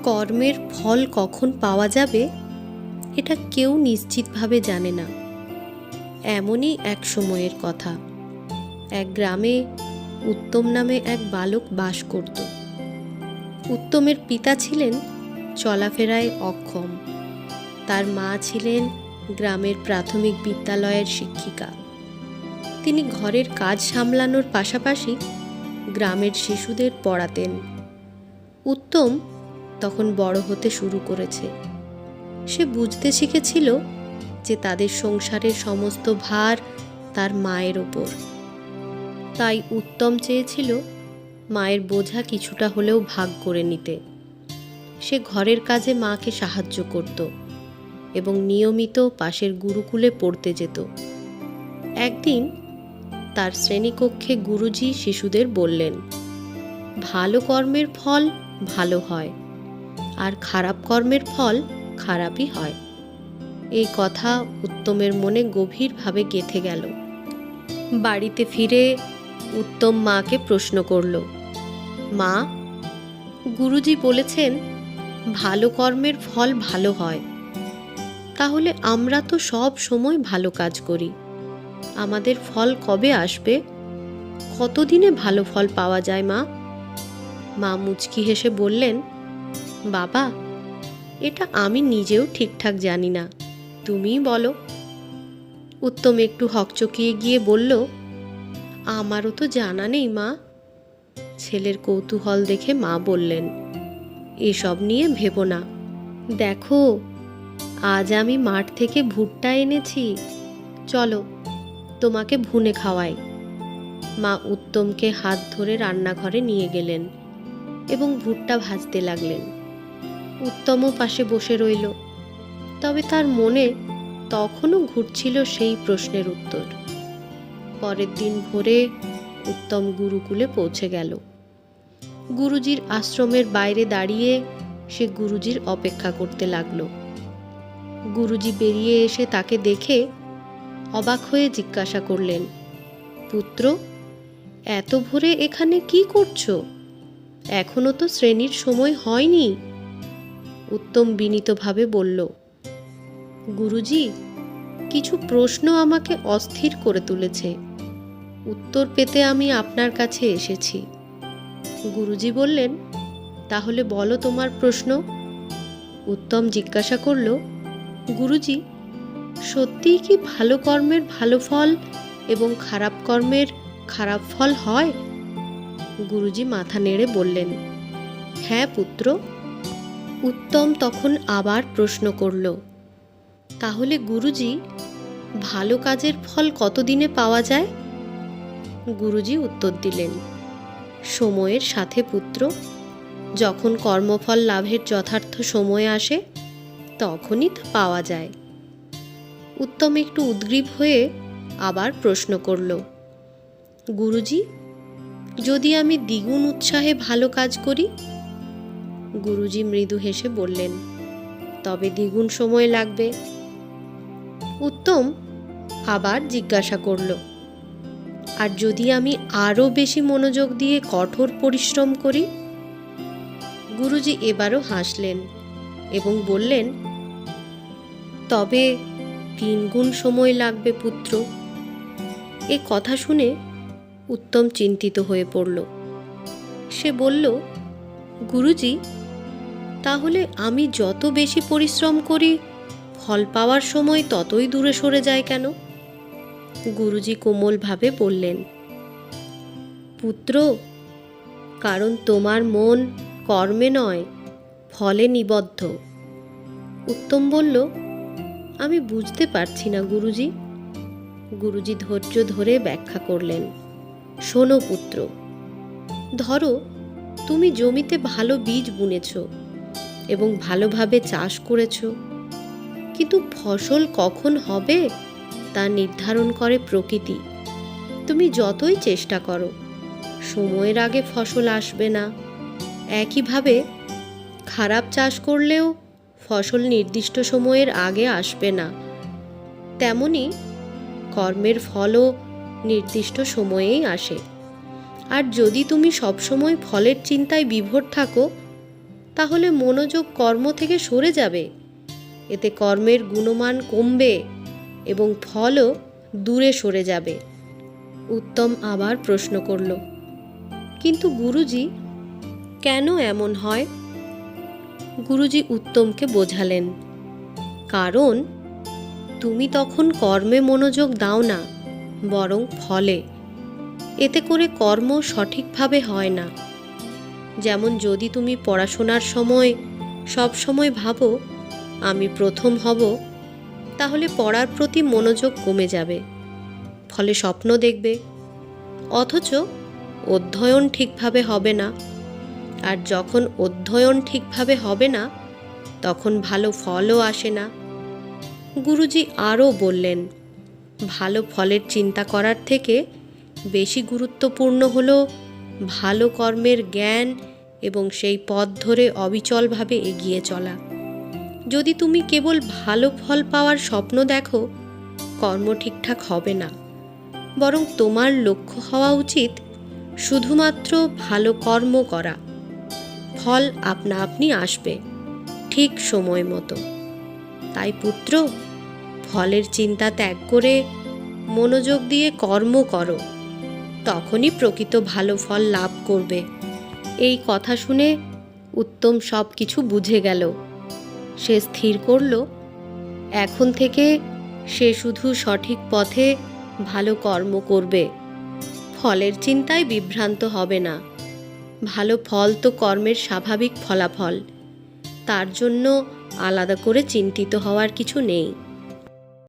কর্মের ফল কখন পাওয়া যাবে এটা কেউ নিশ্চিতভাবে জানে না। এমনই এক সময়ের কথা। এক গ্রামে উত্তম নামে এক বালক বাস করত। উত্তমের পিতা ছিলেন চলাফেরায় অক্ষম। তার মা ছিলেন গ্রামের প্রাথমিক বিদ্যালয়ের শিক্ষিকা। তিনি ঘরের কাজ সামলানোর পাশাপাশি গ্রামের শিশুদের পড়াতেন। উত্তম তখন বড় হতে শুরু করেছে। সে বুঝতে শিখেছিল যে তাদের সংসারের সমস্ত ভার তার মায়ের ওপর। তাই উত্তম চেয়েছিল মায়ের বোঝা কিছুটা হলেও ভাগ করে নিতে। সে ঘরের কাজে মাকে সাহায্য করত এবং নিয়মিত পাশের গুরুকুলে পড়তে যেত। একদিন তার শ্রেণীকক্ষে গুরুজি শিশুদের বললেন, ভালো কর্মের ফল ভালো হয়, আর খারাপ কর্মের ফল খারাপই হয়। এই কথা উত্তমের মনে গভীরভাবে গেঁথে গেল। বাড়িতে ফিরে উত্তম মাকে প্রশ্ন করল, মা, গুরুজি বলেছেন ভালো কর্মের ফল ভালো হয়, তাহলে আমরা তো সব সময় ভালো কাজ করি। আমাদের ফল কবে আসবে? কতদিনে ভালো ফল পাওয়া যায় মা? মা মুচকি হেসে বললেন, বাবা, এটা আমি নিজেও ঠিকঠাক জানি না, তুমিই বলো। উত্তম একটু হকচকিয়ে গিয়ে বলল, আমারও তো জানা নেই মা। ছেলের কৌতূহল দেখে মা বললেন, এসব নিয়ে ভেবো না। দেখো, আজ আমি মাঠ থেকে ভুট্টা এনেছি, চলো তোমাকে ভুনে খাওয়াই। মা উত্তমকে হাত ধরে রান্নাঘরে নিয়ে গেলেন এবং ভুট্টা ভাজতে লাগলেন। উত্তমও পাশে বসে রইল। তবে তার মনে তখনও ঘুরছিল সেই প্রশ্নের উত্তর। পরের দিন ভোরে উত্তম গুরুকুলে পৌঁছে গেল। গুরুজির আশ্রমের বাইরে দাঁড়িয়ে সে গুরুজির অপেক্ষা করতে লাগলো। গুরুজি বেরিয়ে এসে তাকে দেখে অবাক হয়ে জিজ্ঞাসা করলেন, পুত্র, এত ভোরে এখানে কি করছো? এখনো তো শ্রেণীর সময় হয়নি। উত্তম বিনীতভাবে বলল, গুরুজি, কিছু প্রশ্ন আমাকে অস্থির করে তুলেছে। উত্তর পেতে আমি আপনার কাছে এসেছি। গুরুজি বললেন, তাহলে বলো তোমার প্রশ্ন। উত্তম জিজ্ঞাসা করল, গুরুজি, সত্যিই কি ভালো কর্মের ভালো ফল এবং খারাপ কর্মের খারাপ ফল হয়? গুরুজি মাথা নেড়ে বললেন, হ্যাঁ পুত্র। উত্তম তখন আবার প্রশ্ন করল, তাহলে গুরুজি, ভালো কাজের ফল কতদিনে পাওয়া যায়? গুরুজি উত্তর দিলেন, সময়ের সাথে পুত্র। যখন কর্মফল লাভের যথার্থ সময় আসে তখনই তা পাওয়া যায়। উত্তম একটু উদ্গ্রীব হয়ে আবার প্রশ্ন করল, গুরুজি, যদি আমি দ্বিগুণ উৎসাহে ভালো কাজ করি? গুরুজি মৃদু হেসে বললেন, তবে দ্বিগুণ সময় লাগবে। উত্তম আবার জিজ্ঞাসা করল, আর যদি আমি আরও বেশি মনোযোগ দিয়ে কঠোর পরিশ্রম করি? গুরুজি এবারও হাসলেন এবং বললেন, তবে 3 গুণ সময় লাগবে পুত্র। এ কথা শুনে উত্তম চিন্তিত হয়ে পড়ল। সে বলল, গুরুজি, তাহলে আমি যত বেশি পরিশ্রম করি ফল পাওয়ার সময় ততই দূরে সরে যায় কেন? গুরুজি কোমলভাবে বললেন, পুত্র, কারণ তোমার মন কর্মে নয় ফলে নিবদ্ধ। উত্তম বলল, আমি বুঝতে পারছি না গুরুজি। গুরুজি ধৈর্য ধরে ব্যাখ্যা করলেন, শোনো পুত্র, ধরো তুমি জমিতে ভালো বীজ বুনেছ এবং ভালোভাবে চাষ করেছ, কিন্তু ফসল কখন হবে তা নির্ধারণ করে প্রকৃতি। তুমি যতই চেষ্টা করো, সময়ের আগে ফসল আসবে না। একইভাবে খারাপ চাষ করলেও ফসল নির্দিষ্ট সময়ের আগে আসবে না। তেমনি কর্মের ফলও নির্দিষ্ট সময়েই আসে। আর যদি তুমি সবসময় ফলের চিন্তায় বিভোর থাকো, তাহলে মনোযোগ কর্ম থেকে সরে যাবে। এতে কর্মের গুণমান কমবে এবং ফলও দূরে সরে যাবে। উত্তম আবার প্রশ্ন করল, কিন্তু গুরুজি, কেন এমন হয়? গুরুজি উত্তমকে বোঝালেন, কারণ তুমি তখন কর্মে মনোযোগ দাও না, বরং ফলে। এতে করে কর্ম সঠিকভাবে হয় না। যেমন যদি তুমি পড়াশোনার সময় সব সময় ভাবো আমি প্রথম হব, তাহলে পড়ার প্রতি মনোযোগ কমে যাবে, ফলে স্বপ্ন দেখবে, অথচ অধ্যয়ন ঠিকভাবে হবে না। আর যখন অধ্যয়ন ঠিকভাবে হবে না, তখন ভালো ফলও আসে না। গুরুজি আরও বললেন, ভালো ফলের চিন্তা করার থেকে বেশি গুরুত্বপূর্ণ হলো ভালো কর্মের জ্ঞান এবং সেই পথ ধরে অবিচলভাবে এগিয়ে চলা। যদি তুমি কেবল ভালো ফল পাওয়ার স্বপ্ন দেখো, কর্ম ঠিকঠাক হবে না, বরং তোমার লক্ষ্য হওয়া উচিত শুধুমাত্র ভালো কর্ম করা। ফল আপনা আপনি আসবে, ঠিক সময় মতো। তাই পুত্র, ফলের চিন্তা ত্যাগ করে মনোযোগ দিয়ে কর্ম করো, তখনই প্রকৃত ভালো ফল লাভ করবে। এই কথা শুনে উত্তম সব কিছু বুঝে গেল। সে স্থির করল, এখন থেকে সে শুধু সঠিক পথে ভালো কর্ম করবে, ফলের চিন্তায় বিভ্রান্ত হবে না। ভালো ফল তো কর্মের স্বাভাবিক ফলাফল, তার জন্য আলাদা করে চিন্তিত হওয়ার কিছু নেই।